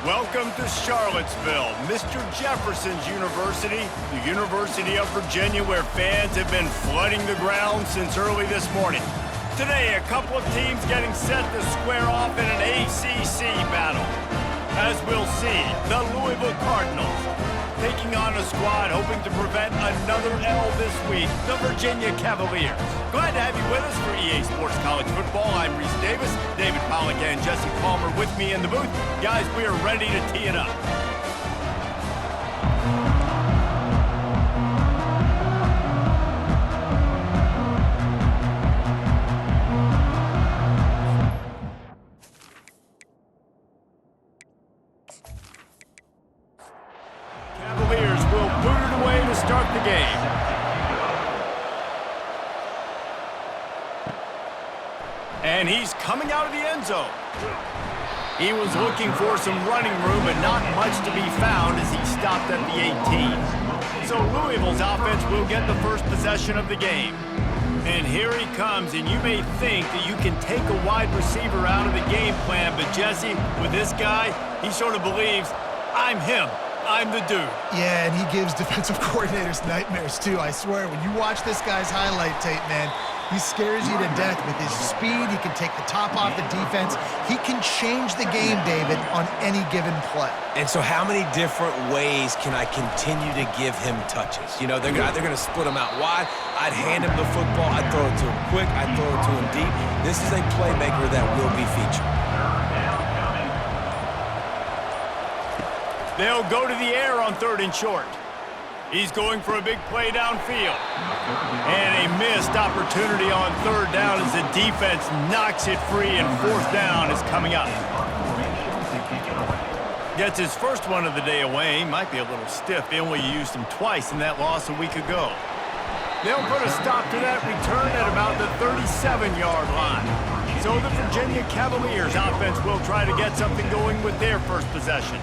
Welcome to Charlottesville, Mr. Jefferson's University, the University of Virginia, where fans have been flooding the ground since early this morning. Today, a couple of teams getting set to square off in an ACC battle. As we'll see, the Louisville Cardinals taking on a squad hoping to prevent another L this week, the Virginia Cavaliers. Glad to have you with us for EA Sports College Football. I'm Reese Davis, David Pollack and Jesse Palmer with me in the booth. Guys, we are ready to tee it up. Cavaliers will boot it away to start the game. And he's coming out of the end zone. He was looking for some running room, but not much to be found as he stopped at the 18. So Louisville's offense will get the first possession of the game. And here he comes, and you may think that you can take a wide receiver out of the game plan, but Jesse, with this guy, he sort of believes, I'm him. I'm the dude. Yeah, and he gives defensive coordinators nightmares, too. I swear, when you watch this guy's highlight tape, man, he scares you to death with his speed. He can take the top off the defense. He can change the game, David, on any given play. And so how many different ways can I continue to give him touches? You know, they're going to split him out wide. I'd hand him the football. I'd throw it to him quick. I'd throw it to him deep. This is a playmaker that will be featured. They'll go to the air on 3rd and short. He's going for a big play downfield. And a missed opportunity on 3rd down as the defense knocks it free, and 4th down is coming up. Gets his first one of the day away. He might be a little stiff. They only used him twice in that loss a week ago. They'll put a stop to that return at about the 37-yard line. So the Virginia Cavaliers offense will try to get something going with their first possession.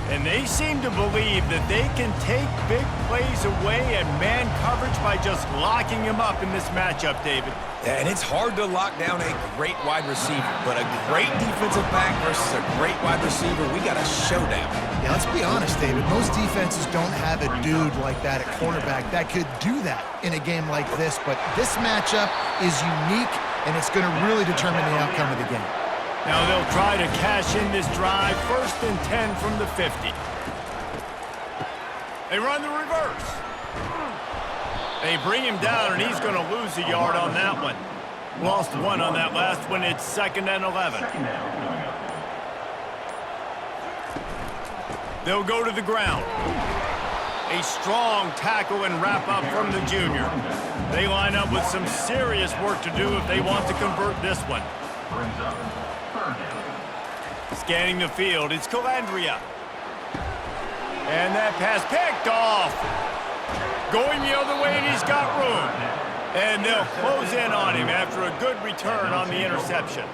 And they seem to believe that they can take big plays away and man coverage by just locking him up in this matchup, David. Yeah, and it's hard to lock down a great wide receiver, but a great defensive back versus a great wide receiver, we got a showdown. Yeah, let's be honest, David. Most defenses don't have a dude like that at cornerback that could do that in a game like this, but this matchup is unique, and it's going to really determine the outcome of the game. Now they'll try to cash in this drive, 1st and 10 from the 50. They run the reverse. They bring him down, and he's going to lose a yard on that one. Lost 1 on that last one. It's 2nd and 11. They'll go to the ground. A strong tackle and wrap up from the junior. They line up with some serious work to do if they want to convert this one. Scanning the field, it's Calandria. And that pass picked off. Going the other way, and he's got room. And they'll close in on him after a good return on the interception.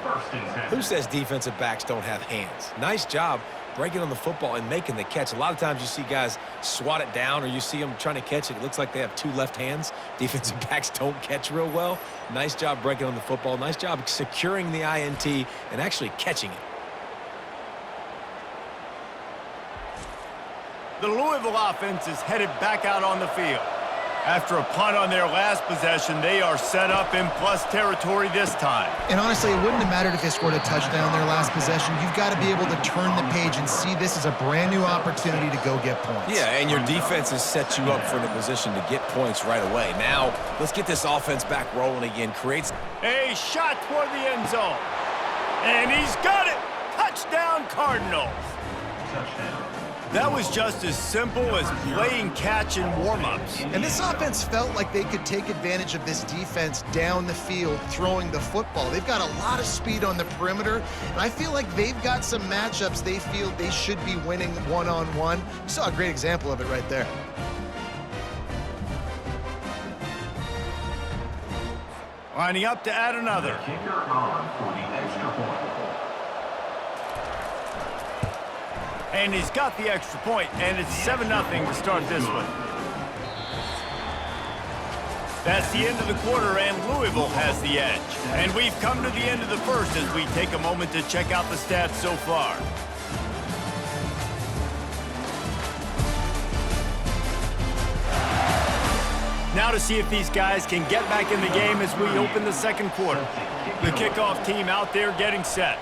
Who says defensive backs don't have hands? Nice job breaking on the football and making the catch. A lot of times you see guys swat it down, or you see them trying to catch it. It looks like they have 2 left hands. Defensive backs don't catch real well. Nice job breaking on the football. Nice job securing the INT and actually catching it. The Louisville offense is headed back out on the field. After a punt on their last possession, they are set up in plus territory this time. And honestly, it wouldn't have mattered if they scored a touchdown their last possession. You've got to be able to turn the page and see this as a brand new opportunity to go get points. Yeah, and your defense has set you up for the position to get points right away. Now, let's get this offense back rolling again. Creates a shot toward the end zone. And he's got it. Touchdown, Cardinals. Touchdown. That was just as simple as playing catch in warm-ups. And this offense felt like they could take advantage of this defense down the field throwing the football. They've got a lot of speed on the perimeter, and I feel like they've got some matchups they feel they should be winning one-on-one. You saw a great example of it right there. Lining up to add another. The kicker on for the extra point. And he's got the extra point, and it's 7-0 to start this one. That's the end of the quarter, and Louisville has the edge. And we've come to the end of the first as we take a moment to check out the stats so far. Now to see if these guys can get back in the game as we open the second quarter. The kickoff team out there getting set.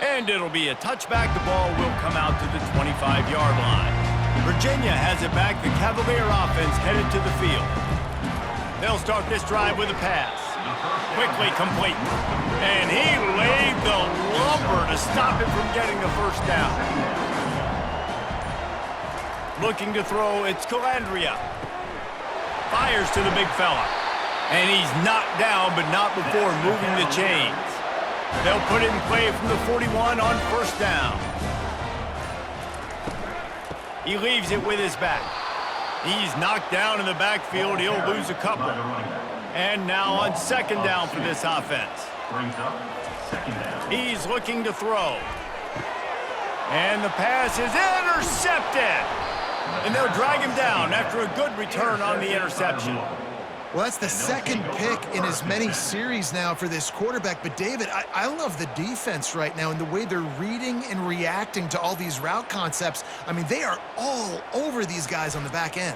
And it'll be a touchback. The ball will come out to the 25-yard line. Virginia has it back. The Cavalier offense headed to the field. They'll start this drive with a pass. Quickly complete. And he laid the lumber to stop him from getting the first down. Looking to throw, it's Calandria. Fires to the big fella. And he's knocked down, but not before moving the chains. They'll put it in play from the 41 on first down. He leaves it with his back. He's knocked down in the backfield. He'll lose a couple. And now on second down for this offense. He's looking to throw. And the pass is intercepted. And they'll drag him down after a good return on the interception. Well, that's the second pick in as many series now for this quarterback. But, David, I love the defense right now and the way they're reading and reacting to all these route concepts. I mean, they are all over these guys on the back end.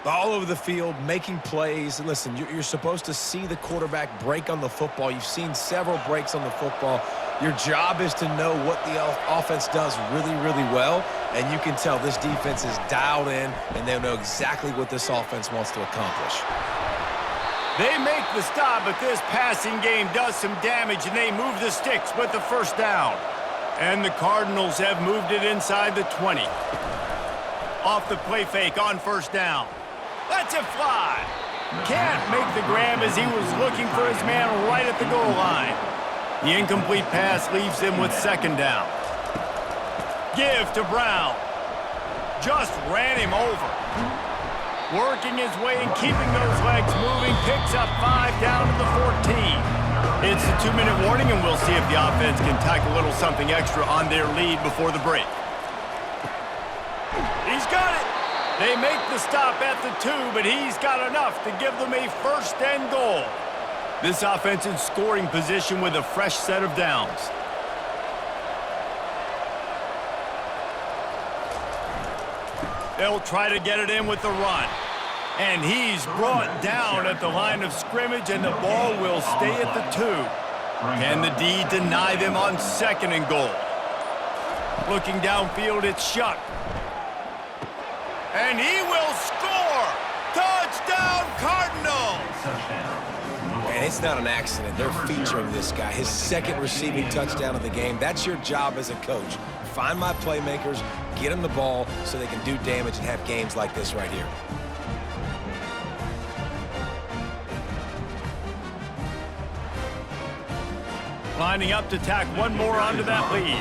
All over the field, making plays. And listen, you're supposed to see the quarterback break on the football. You've seen several breaks on the football. Your job is to know what the offense does really, really well. And you can tell this defense is dialed in, and they know exactly what this offense wants to accomplish. They make the stop, but this passing game does some damage, and they move the sticks with the first down. And the Cardinals have moved it inside the 20. Off the play fake on first down. Lets it fly. Can't make the grab as he was looking for his man right at the goal line. The incomplete pass leaves him with second down. Give to Brown. Just ran him over. Working his way and keeping those legs moving. Picks up 5 down to the 14. It's a 2-minute warning, and we'll see if the offense can tack a little something extra on their lead before the break. He's got it. They make the stop at the 2, but he's got enough to give them a first and goal. This offense in scoring position with a fresh set of downs. They'll try to get it in with the run. And he's brought down at the line of scrimmage, and the ball will stay at the 2. Can the D deny them on second and goal? Looking downfield, it's Shuck. And he will score! Touchdown, Cardinals! And it's not an accident. They're featuring this guy. His second receiving touchdown of the game. That's your job as a coach. Find my playmakers, get them the ball so they can do damage and have games like this right here. Lining up to tack one more onto that lead.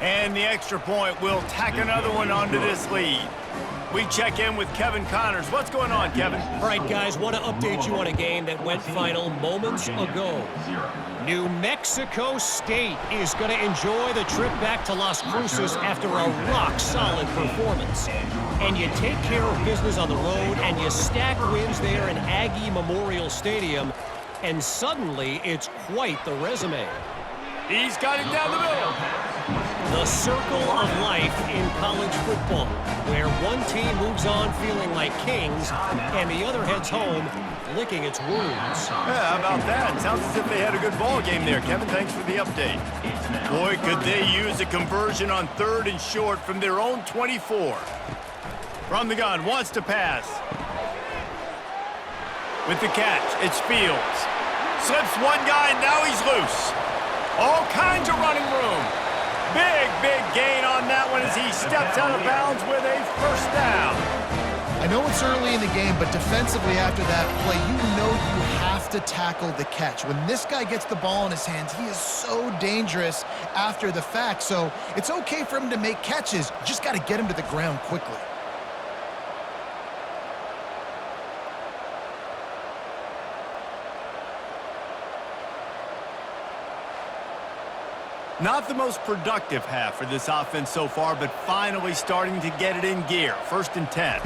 And the extra point will tack another one onto this lead. We check in with Kevin Connors. What's going on, Kevin? All right, guys, want to update you on a game that went final moments ago. New Mexico State is going to enjoy the trip back to Las Cruces after a rock-solid performance. And you take care of business on the road, and you stack wins there in Aggie Memorial Stadium, and suddenly it's quite the resume. He's got it down the middle. The circle of life in college football, where one team moves on feeling like kings, and the other heads home licking its wounds. Yeah, how about that? Sounds as if they had a good ball game there, Kevin. Thanks for the update. Boy, could they use a conversion on 3rd and short from their own 24. From the gun, wants to pass. With the catch, it's Fields. Slips one guy, and now he's loose. All kinds of running room. Big gain on that one as he steps out of bounds with a first down. I know it's early in the game, but defensively after that play, you know you have to tackle the catch. When this guy gets the ball in his hands, he is so dangerous after the fact. So it's okay for him to make catches. You just got to get him to the ground quickly. Not the most productive half for this offense so far, but finally starting to get it in gear. 1st and 10.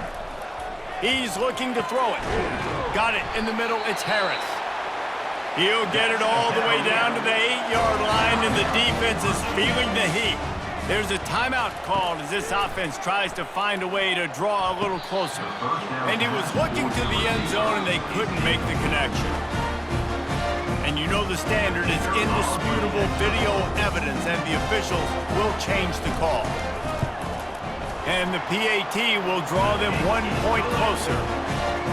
He's looking to throw it. Got it in the middle. It's Harris. He'll get it all the way down to the 8-yard line, and the defense is feeling the heat. There's a timeout called as this offense tries to find a way to draw a little closer. And he was looking to the end zone, and they couldn't make the connection. And you know the standard is indisputable video evidence, and the officials will change the call. And the PAT will draw them 1 point closer.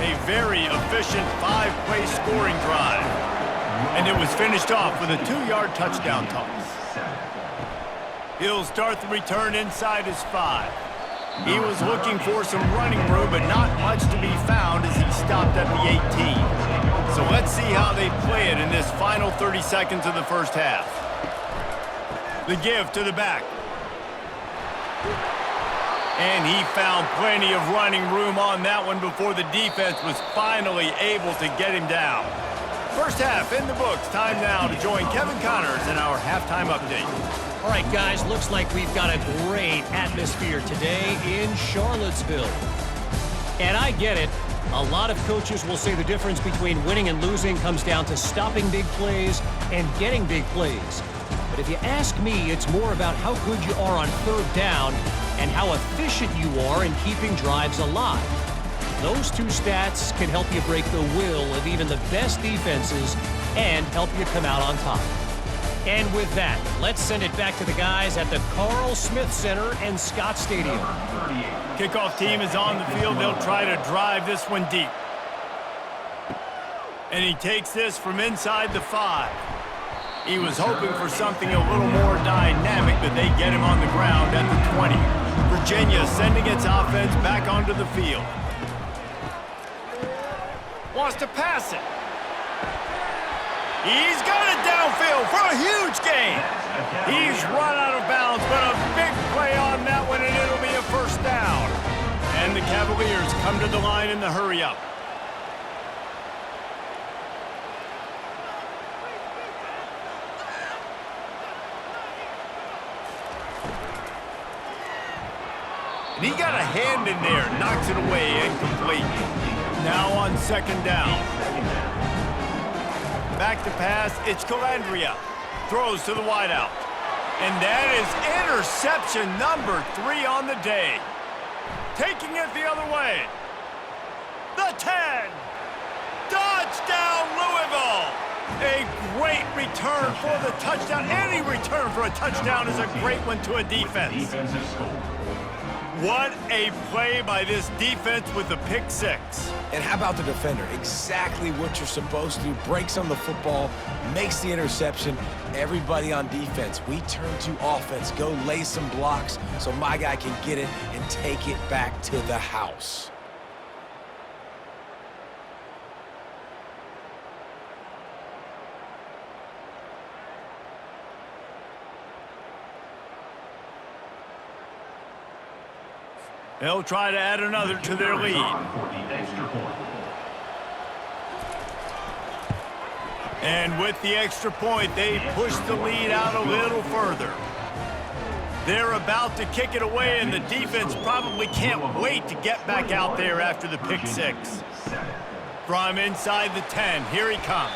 A very efficient 5-play scoring drive. And it was finished off with a 2-yard touchdown toss. He'll start the return inside his 5. He was looking for some running room, but not much to be found as he stopped at the 18. So let's see how they play it in this final 30 seconds of the first half. The give to the back. And he found plenty of running room on that one before the defense was finally able to get him down. First half in the books. Time now to join Kevin Connors in our halftime update. All right, guys, looks like we've got a great atmosphere today in Charlottesville. And I get it. A lot of coaches will say the difference between winning and losing comes down to stopping big plays and getting big plays. But if you ask me, it's more about how good you are on third down and how efficient you are in keeping drives alive. Those two stats can help you break the will of even the best defenses and help you come out on top. And with that, let's send it back to the guys at the Carl Smith Center and Scott Stadium. Kickoff team is on the field. They'll try to drive this one deep. And he takes this from inside the 5. He was hoping for something a little more dynamic, but they get him on the ground at the 20. Virginia sending its offense back onto the field. Wants to pass it. He's got it downfield for a huge gain. He's run out of bounds, but a big play on that one, and it'll be a first down. And the Cavaliers come to the line in the hurry-up. And he got a hand in there, knocks it away, incomplete. Now on second down. Back to pass, it's Calandria. Throws to the wideout. And that is interception number 3 on the day. Taking it the other way. The 10. Touchdown, Louisville. A great return for the touchdown. Any return for a touchdown is a great one to a defense. What a play by this defense with the pick 6. And how about the defender? Exactly what you're supposed to do. Breaks on the football, makes the interception. Everybody on defense, we turn to offense. Go lay some blocks so my guy can get it and take it back to the house. They'll try to add another to their lead. And with the extra point, they push the lead out a little further. They're about to kick it away, and the defense probably can't wait to get back out there after the pick 6. From inside the 10, here he comes.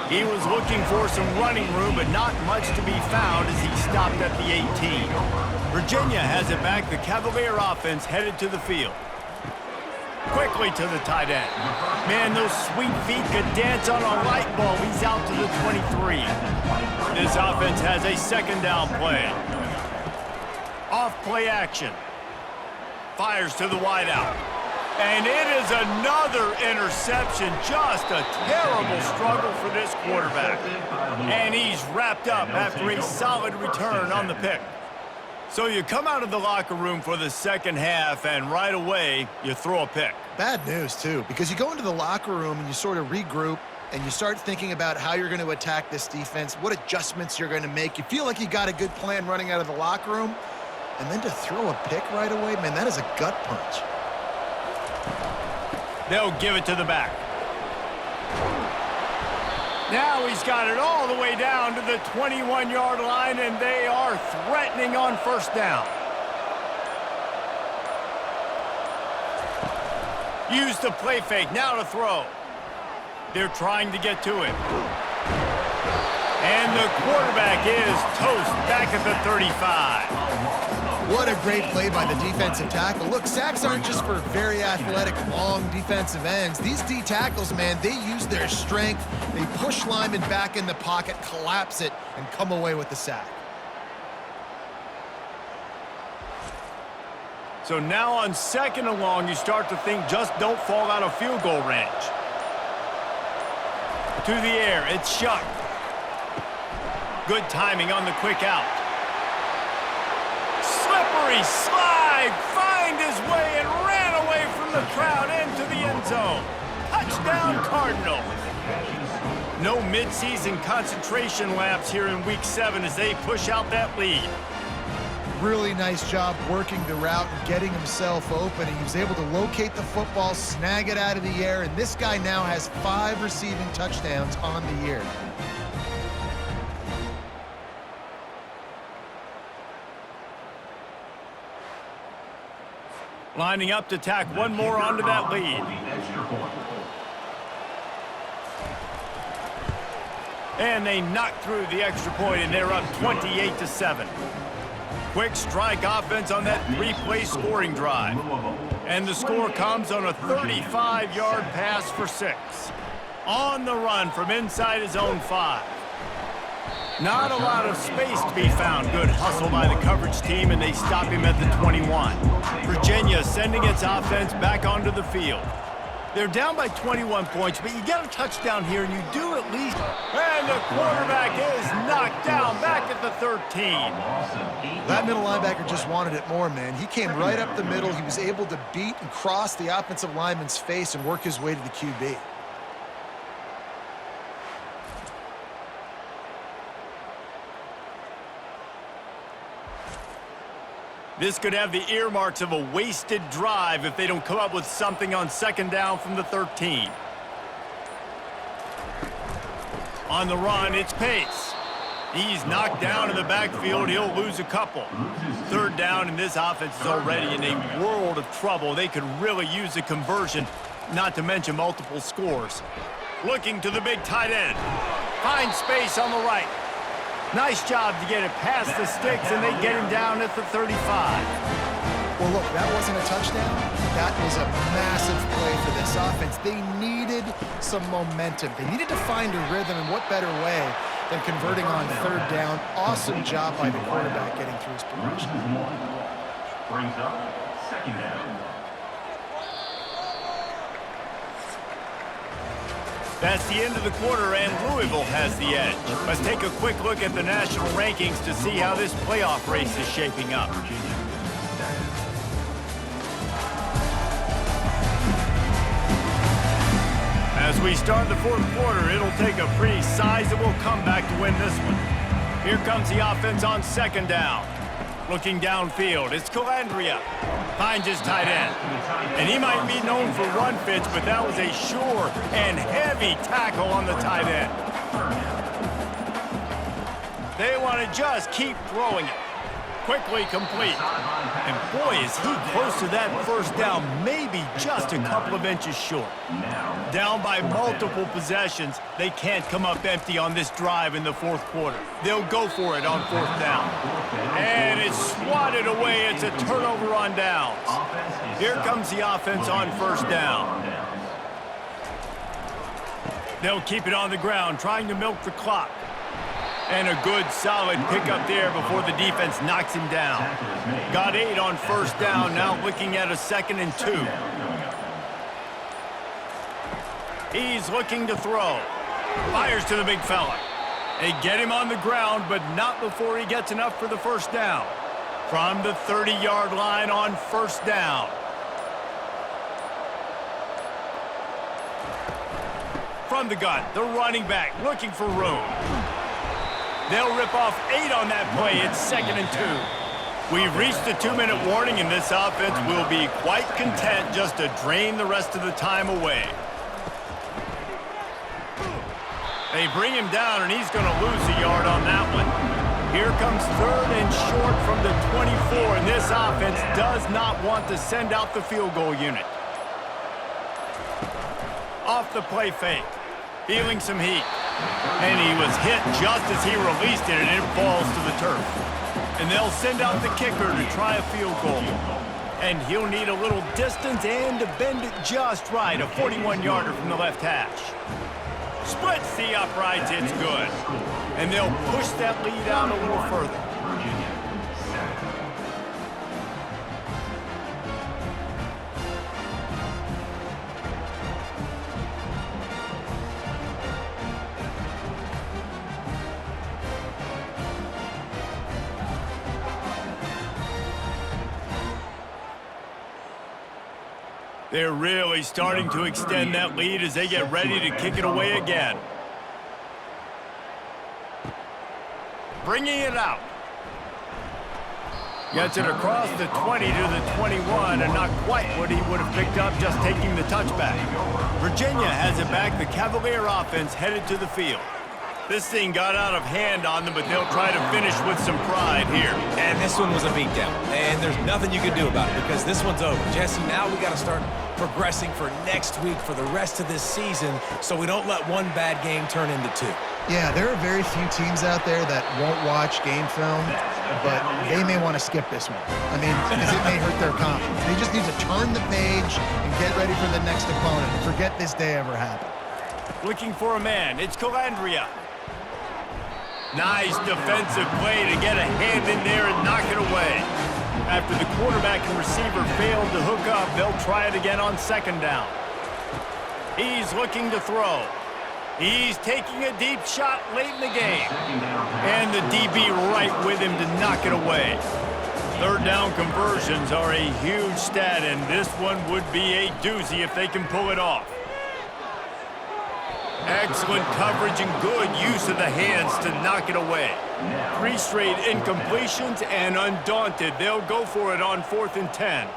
He was looking for some running room, but not much to be found as he stopped at the 18. Virginia has it back. The Cavalier offense headed to the field. Quickly to the tight end. Man, those sweet feet could dance on a light bulb. He's out to the 23. This offense has a second down play. Off play action. Fires to the wideout. And it is another interception. Just a terrible struggle for this quarterback. And he's wrapped up after a solid return on the pick. So you come out of the locker room for the second half, and right away, you throw a pick. Bad news, too, because you go into the locker room and you sort of regroup, and you start thinking about how you're going to attack this defense, what adjustments you're going to make. You feel like you got a good plan running out of the locker room, and then to throw a pick right away, man, that is a gut punch. They'll give it to the back. Now he's got it all the way down to the 21-yard line, and they are threatening on first down. Use the play fake, now to throw. They're trying to get to it. And And the quarterback is toast back at the 35. What a great play by the defensive tackle. Look, sacks aren't just for very athletic, long defensive ends. These D tackles, man, they use their strength. They push linemen back in the pocket, collapse it, and come away with the sack. So now on 2nd and long, you start to think just don't fall out of field goal range. To the air, it's Shuck. Good timing on the quick out. Slippery slide, find his way and ran away from the crowd into the end zone. Touchdown Cardinals. No midseason concentration lapse here in Week 7 as they push out that lead. Really nice job working the route and getting himself open. He was able to locate the football, snag it out of the air, and this guy now has 5 receiving touchdowns on the year. Lining up to tack one more onto that lead. And they knock through the extra point, and they're up 28-7. Quick strike offense on that 3-play scoring drive. And the score comes on a 35-yard pass for 6. On the run from inside his own 5. Not a lot of space to be found. Good hustle by the coverage team, and they stop him at the 21. Virginia sending its offense back onto the field. They're down by 21 points, but you get a touchdown here, and you do at least. And the quarterback is knocked down back at the 13. That middle linebacker just wanted it more, man. He came right up the middle. He was able to beat and cross the offensive lineman's face and work his way to the QB. This could have the earmarks of a wasted drive if they don't come up with something on 2nd down from the 13. On the run, it's Pace. He's knocked down in the backfield. He'll lose a couple. 3rd down, and this offense is already in a world of trouble. They could really use a conversion, not to mention multiple scores. Looking to the big tight end. Finds space on the right. Nice job to get it past the sticks, and they get him down at the 35. Well, look, that wasn't a touchdown. That was a massive play for this offense. They needed some momentum. They needed to find a rhythm, and what better way than converting on 3rd down. Awesome job by the quarterback getting through his progression. Brings up 2nd down. That's the end of the quarter, and Louisville has the edge. Let's take a quick look at the national rankings to see how this playoff race is shaping up. As we start the 4th quarter, it'll take a pretty sizable comeback to win this one. Here comes the offense on 2nd down. Looking downfield, it's Calandria. Finds his tight end. And he might be known for run fits, but that was a sure and heavy tackle on the tight end. They want to just keep throwing it. Quickly complete. And boy, is he close to that 1st down, maybe just a couple of inches short. Down by multiple possessions, they can't come up empty on this drive in the 4th quarter. They'll go for it on 4th down. And it's swatted away. It's a turnover on downs. Here comes the offense on 1st down. They'll keep it on the ground, trying to milk the clock. And a good, solid pickup there before the defense knocks him down. Got 8 on 1st down, now looking at a 2nd and 2. He's looking to throw. Fires to the big fella. They get him on the ground, but not before he gets enough for the 1st down. From the 30-yard line on 1st down. From the gun, the running back looking for room. They'll rip off 8 on that play. It's 2nd and 2. We've reached the 2-minute warning, and this offense will be quite content just to drain the rest of the time away. They bring him down, and he's going to lose a yard on that one. Here comes 3rd and short from the 24, and this offense does not want to send out the field goal unit. Off the play fake. Feeling some heat. And he was hit just as he released it, and it falls to the turf. And they'll send out the kicker to try a field goal. And he'll need a little distance and to bend it just right, a 41-yarder from the left hash. Splits the uprights, it's good. And they'll push that lead out a little further. They're really starting to extend that lead as they get ready to kick it away again. Bringing it out. Gets it across the 20 to the 21, and not quite what he would have picked up just taking the touchback. Virginia has it back. The Cavalier offense headed to the field. This thing got out of hand on them, but they'll try to finish with some pride here. And this one was a beatdown, and there's nothing you can do about it because this one's over. Jesse, now we got to start progressing for next week for the rest of this season so we don't let one bad game turn into two. Yeah, there are very few teams out there that won't watch game film, but they may want to skip this one. I mean, because it may hurt their confidence. They just need to turn the page and get ready for the next opponent and forget this day ever happened. Looking for a man. It's Calandria. Nice defensive play to get a hand in there and knock it away. After the quarterback and receiver failed to hook up, they'll try it again on second down. He's looking to throw. He's taking a deep shot late in the game. And the DB right with him to knock it away. Third down conversions are a huge stat, and this one would be a doozy if they can pull it off. Excellent coverage and good use of the hands to knock it away. 3 straight incompletions, and undaunted, they'll go for it on 4th and 10.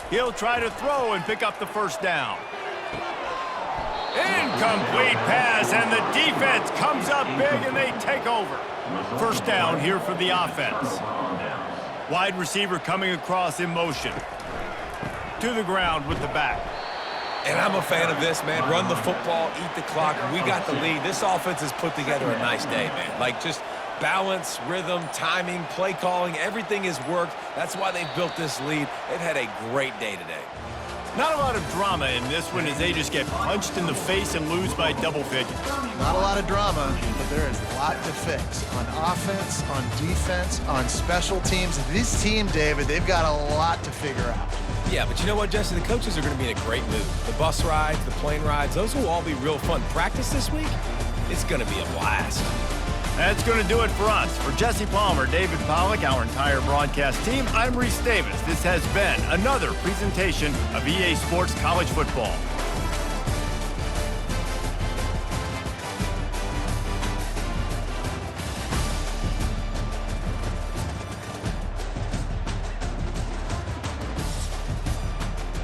He'll try to throw and pick up the first down. Incomplete pass, and the defense comes up big, and they take over. First down here for the offense. Wide receiver coming across in motion. To the ground with the back. And I'm a fan of this, man. Run the football, eat the clock. We got the lead. This offense has put together a nice day, man. Like, just balance, rhythm, timing, play calling, everything has worked. That's why they've built this lead. They've had a great day today. Not a lot of drama in this one as they just get punched in the face and lose by double figures. Not a lot of drama, but there is a lot to fix on offense, on defense, on special teams. This team, David, they've got a lot to figure out. Yeah, but you know what, Jesse? The coaches are going to be in a great mood. The bus rides, the plane rides, those will all be real fun. Practice this week, it's going to be a blast. That's going to do it for us. For Jesse Palmer, David Pollack, our entire broadcast team, I'm Reese Davis. This has been another presentation of EA Sports College Football.